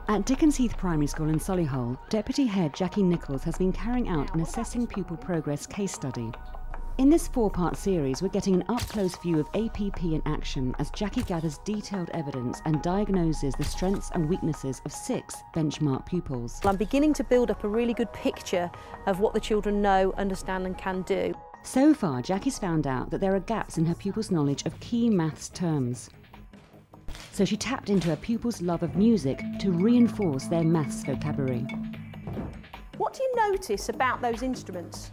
At Dickens Heath Primary School in Solihull, Deputy Head Jackie Nichols has been carrying out an Assessing Pupil Progress case study. In this four-part series, we're getting an up-close view of APP in action as Jackie gathers detailed evidence and diagnoses the strengths and weaknesses of 6 benchmark pupils. I'm beginning to build up a really good picture of what the children know, understand and can do. So far, Jackie's found out that there are gaps in her pupils' knowledge of key maths terms. So she tapped into her pupils' love of music to reinforce their maths vocabulary. What do you notice about those instruments?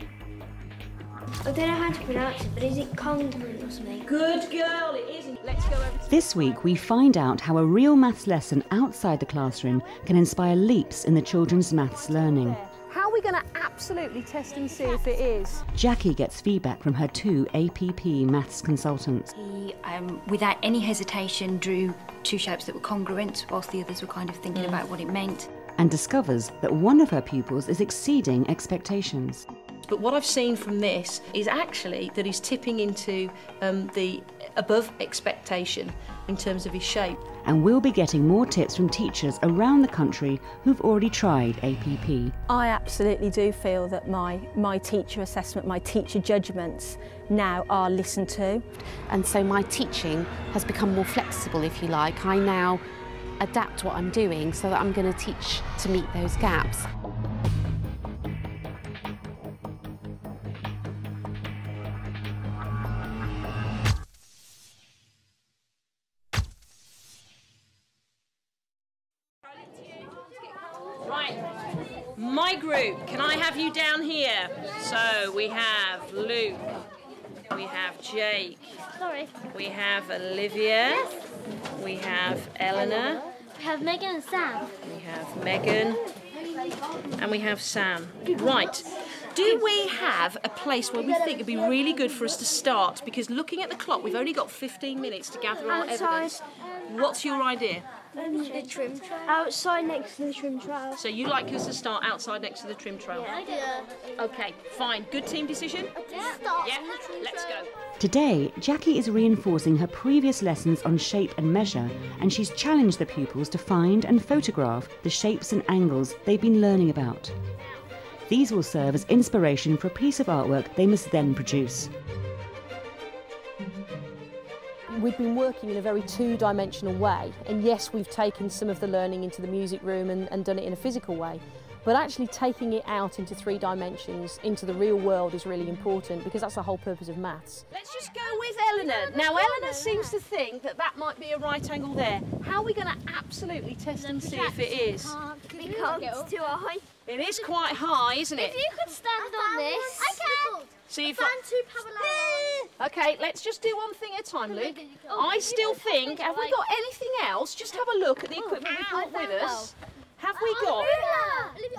I don't know how to pronounce it, but is it congruent or something? Good girl, it isn't. Let's go over to... This week we find out how a real maths lesson outside the classroom can inspire leaps in the children's maths learning. How are we going to absolutely test and see if it is? Jackie gets feedback from her 2 APP maths consultants. He, without any hesitation, drew 2 shapes that were congruent, whilst the others were kind of thinking about what it meant. And discovers that one of her pupils is exceeding expectations. But what I've seen from this is actually that he's tipping into the above expectation in terms of his shape. And we'll be getting more tips from teachers around the country who've already tried APP. I absolutely do feel that my teacher assessment, my teacher judgments now are listened to. And so my teaching has become more flexible, if you like. I now adapt what I'm doing so that I'm going to teach to meet those gaps. Right, my group, can I have you down here? So we have Luke, we have Jake, we have Olivia, we have Eleanor, We have Megan and Sam. we have Megan, and we have Sam. Right, do we have a place where we think it'd be really good for us to start? Because looking at the clock, we've only got 15 minutes to gather our evidence. What's your idea? The trim trail. Outside next to the trim trail. So you like us to start outside next to the trim trail? Yeah. Okay, fine. Good team decision? Yeah, let's go. Today, Jackie is reinforcing her previous lessons on shape and measure, and she's challenged the pupils to find and photograph the shapes and angles they've been learning about. These will serve as inspiration for a piece of artwork they must then produce. We've been working in a very two-dimensional way, and yes, we've taken some of the learning into the music room and done it in a physical way, but actually taking it out into 3 dimensions, into the real world, is really important, because that's the whole purpose of maths. Let's just go with Eleanor. Now, Eleanor seems to think that that might be a right angle there. How are we going to absolutely test and see if it is? Because it's too high. It is quite high, isn't it? If you could stand on this. I can. So you've found 2 parallel. Okay, let's just do one thing at a time, Luke. I still think, have we got anything else? Just have a look at the equipment we brought with us. Have we got?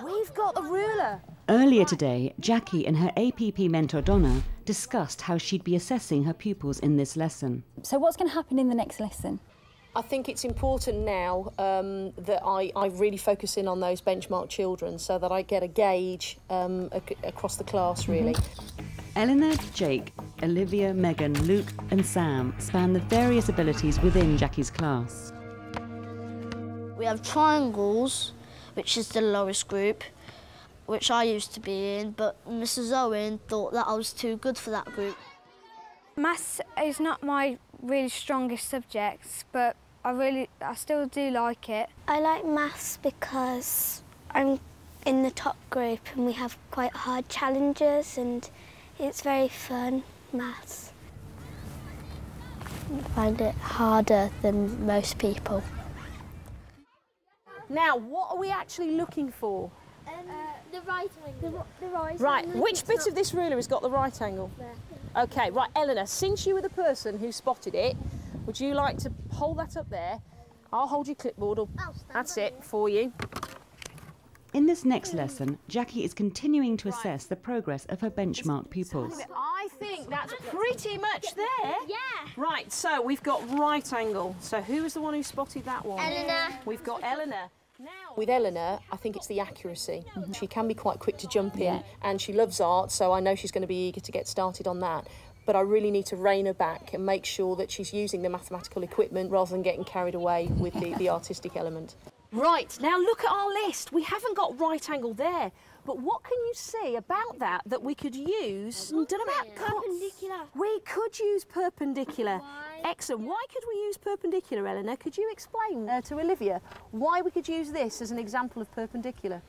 We've got the ruler. Earlier today, Jackie and her APP mentor Donna discussed how she'd be assessing her pupils in this lesson. So what's going to happen in the next lesson? I think it's important now that I really focus in on those benchmark children so that I get a gauge across the class, really. Eleanor, Jake, Olivia, Megan, Luke and Sam span the various abilities within Jackie's class. We have triangles, which is the lowest group, which I used to be in, but Mrs. Owen thought that I was too good for that group. Maths is not my really strongest subject, but I still do like it. I like maths because I'm in the top group and we have quite hard challenges and it's very fun, maths. I find it harder than most people. Now, what are we actually looking for? The right angle. The right Right, angle. which bit of this ruler has got the right angle? There. Okay, right, Eleanor, since you were the person who spotted it, would you like to hold that up there? I'll hold your clipboard, that's it, for you. In this next lesson, Jackie is continuing to assess the progress of her benchmark pupils. I think that's pretty much there. Yeah. Right, so we've got right angle. So who was the one who spotted that one? Eleanor. We've got Eleanor. Now, with Eleanor, I think it's the accuracy. She can be quite quick to jump in, and she loves art, so I know she's going to be eager to get started on that. But I really need to rein her back and make sure that she's using the mathematical equipment rather than getting carried away with the artistic element. Right, now look at our list. We haven't got right angle there, but what can you see about that we could use? Don't know about perpendicular. We could use perpendicular. Why? Excellent. Why could we use perpendicular, Eleanor? Could you explain to Olivia why we could use this as an example of perpendicular?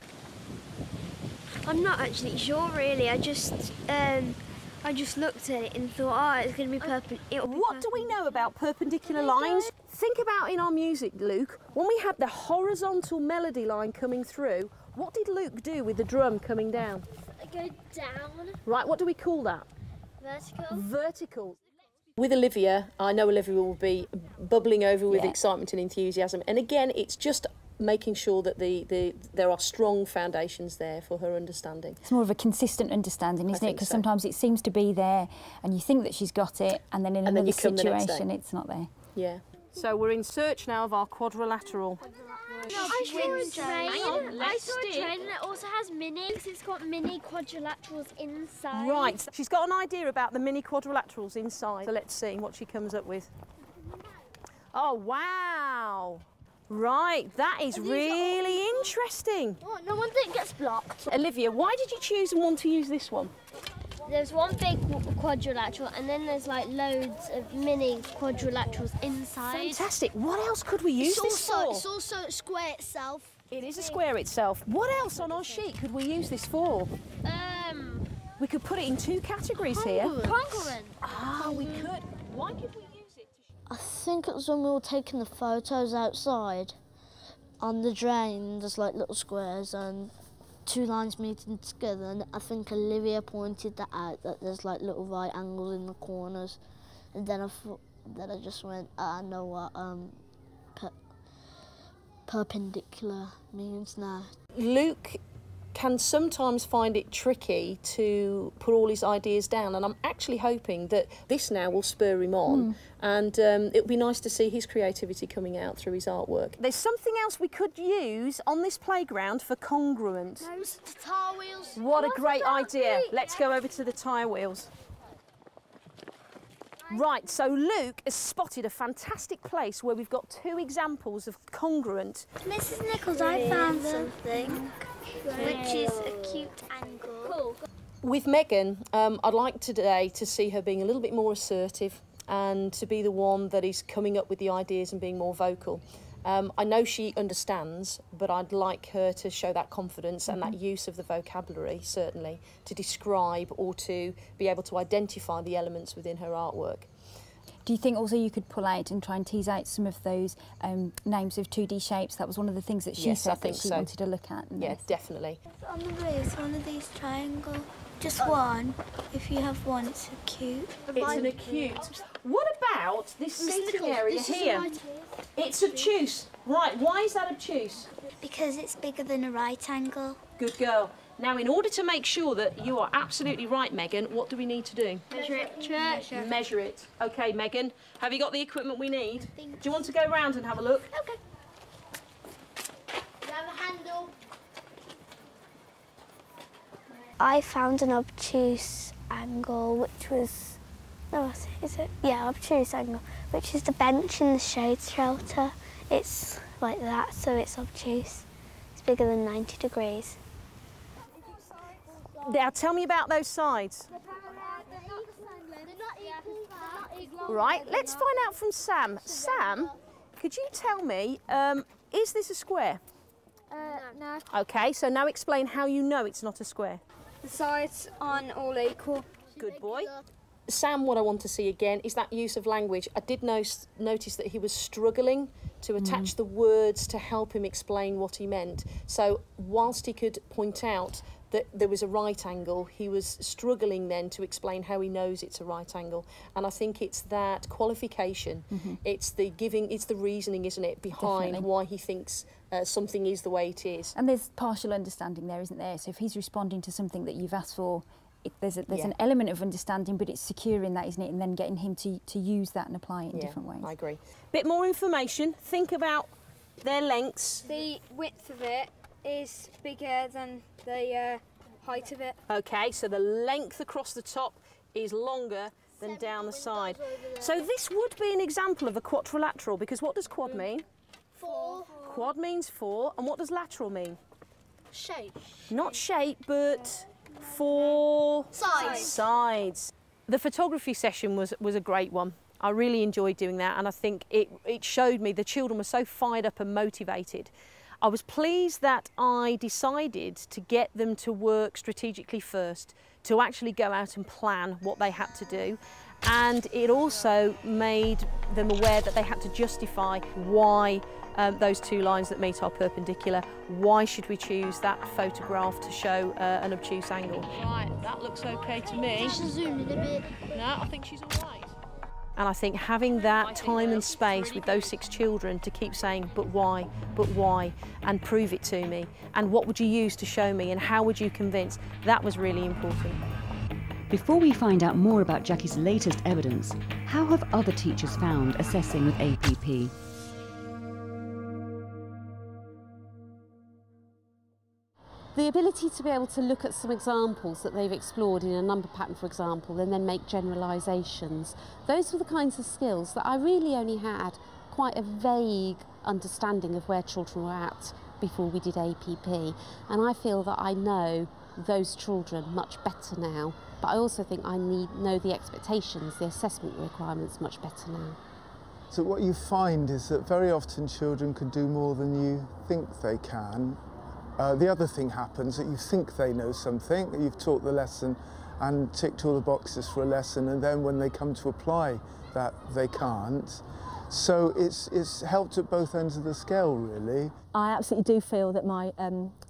I'm not actually sure, really. I just looked at it and thought, oh, it's going to be perpendicular. What do we know about perpendicular lines? Think about in our music, Luke, when we had the horizontal melody line coming through, what did Luke do with the drum coming down? Go down. Right, what do we call that? Vertical. Vertical. With Olivia, I know Olivia will be bubbling over with excitement and enthusiasm. And again, it's just making sure that there are strong foundations there for her understanding. It's more of a consistent understanding, isn't it? Because sometimes it seems to be there and you think that she's got it, and then in another situation it's not there. Yeah. So we're in search now of our quadrilateral. I saw a train. I saw a train and it also has minis. It's got mini quadrilaterals inside. Right, she's got an idea about the mini quadrilaterals inside. So let's see what she comes up with. Oh, wow. Right, that is really interesting. Oh, no wonder it gets blocked. Olivia, why did you choose and want to use this one? There's one big quadrilateral and then there's like loads of mini quadrilaterals inside. Fantastic. What else could we use this for? It's also a square itself. It is a square itself. What else on our sheet could we use this for? We could put it in two categories here. Congruent. Ah, we could. Why could we use it? I think it was when we were taking the photos outside on the drain. There's like little squares and two lines meeting together, and I think Olivia pointed that out, that there's like little right angles in the corners, and then I just went, I know what perpendicular means now. Luke can sometimes find it tricky to put all his ideas down, and I'm actually hoping that this now will spur him on, and it'll be nice to see his creativity coming out through his artwork. There's something else we could use on this playground for congruent. Those tire wheels. What a great idea. Let's go over to the tyre wheels. Right, so Luke has spotted a fantastic place where we've got two examples of congruent. Mrs. Nichols, I found something, which is a cute angle. Cool. With Megan, I'd like today to see her being a little bit more assertive and to be the one that is coming up with the ideas and being more vocal. I know she understands, but I'd like her to show that confidence and that use of the vocabulary, certainly, to describe or to be able to identify the elements within her artwork. Do you think also you could pull out and try and tease out some of those names of 2D shapes? That was one of the things that she said that she wanted to look at. Yeah, definitely. On the base, one of these triangles. Just one. If you have one, it's a cute. It's an acute. What about this seating area here? It's obtuse. Right, why is that obtuse? Because it's bigger than a right angle. Good girl. Now, in order to make sure that you are absolutely right, Megan, what do we need to do? Measure it. Measure it. OK, Megan, have you got the equipment we need? Do you want to go round and have a look? Okay. You have a handle. I found an obtuse angle, which was, is it? Yeah, obtuse angle, which is the bench in the shade shelter. It's like that, so it's obtuse. It's bigger than 90 degrees. Now, tell me about those sides. Right, let's find out from Sam. Sam, could you tell me, is this a square? No. OK, so now explain how you know it's not a square. The sides aren't all equal. Good boy. Sam, what I want to see again is that use of language. I did notice that he was struggling to attach the words to help him explain what he meant. So whilst he could point out that there was a right angle, he was struggling then to explain how he knows it's a right angle. And I think it's that qualification, it's the giving, it's the reasoning, isn't it, behind why he thinks something is the way it is. And there's partial understanding there, isn't there? So if he's responding to something that you've asked for, there's an element of understanding, but it's securing that, isn't it? And then getting him to use that and apply it in different ways. I agree. Bit more information. Think about their lengths. The width of it is bigger than the height of it. OK, so the length across the top is longer than down the side. So this would be an example of a quadrilateral, because what does quad mean? Four. Quad means 4, and what does lateral mean? Shape. Not shape, but 4 sides. The photography session was a great one. I really enjoyed doing that, and I think it showed me the children were so fired up and motivated. I was pleased that I decided to get them to work strategically first, to actually go out and plan what they had to do. And it also made them aware that they had to justify why those 2 lines that meet are perpendicular, why should we choose that photograph to show an obtuse angle. Right, that looks okay to me. She's zooming a bit. No, I think she's all right. And I think having that time and space with those 6 children to keep saying, but why, and prove it to me, and what would you use to show me, and how would you convince, that was really important. Before we find out more about Jackie's latest evidence, how have other teachers found assessing with APP? The ability to be able to look at some examples that they've explored in a number pattern, for example, and then make generalisations, those were the kinds of skills that I really only had quite a vague understanding of where children were at before we did APP. And I feel that I know those children much better now, but I also think I know the expectations, the assessment requirements much better now. So what you find is that very often children can do more than you think they can. The other thing happens that you think they know something, that you've taught the lesson and ticked all the boxes for a lesson, and then when they come to apply that, they can't. So it's helped at both ends of the scale, really. I absolutely do feel that my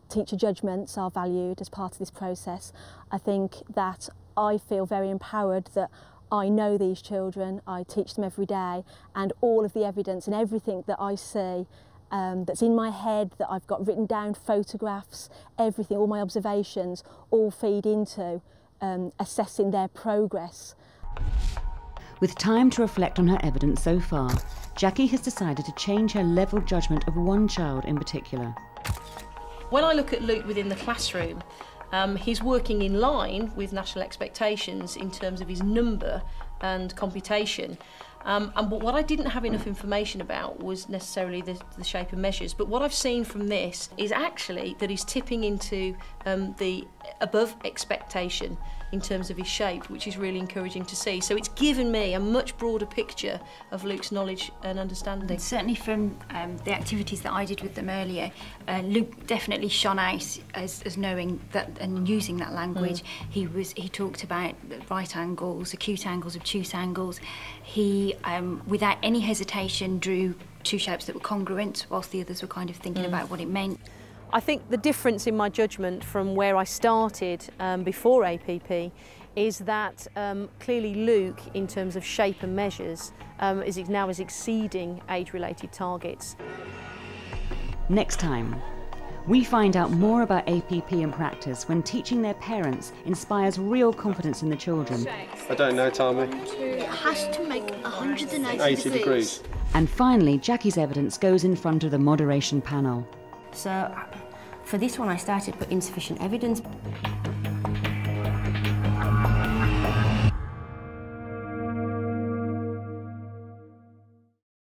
teacher judgments are valued as part of this process. I think that I feel very empowered that I know these children, I teach them every day, and all of the evidence and everything that I see that's in my head, that I've got written down, photographs, everything, all my observations, all feed into assessing their progress. With time to reflect on her evidence so far, Jackie has decided to change her level judgment of one child in particular. When I look at Luke within the classroom, he's working in line with national expectations in terms of his number and computation. But what I didn't have enough information about was necessarily the shape and measures. But what I've seen from this is actually that he's tipping into the above expectation in terms of his shape, which is really encouraging to see. So it's given me a much broader picture of Luke's knowledge and understanding. Certainly from the activities that I did with them earlier, Luke definitely shone out as knowing that and using that language. He talked about right angles, acute angles, obtuse angles. He, without any hesitation, drew 2 shapes that were congruent, whilst the others were kind of thinking about what it meant. I think the difference in my judgment from where I started before APP is that clearly Luke, in terms of shape and measures, now is exceeding age-related targets. Next time, we find out more about APP in practice when teaching their parents inspires real confidence in the children. I don't know, Tommy. It has to make 180 degrees. And finally, Jackie's evidence goes in front of the moderation panel. So for this one I started with insufficient evidence.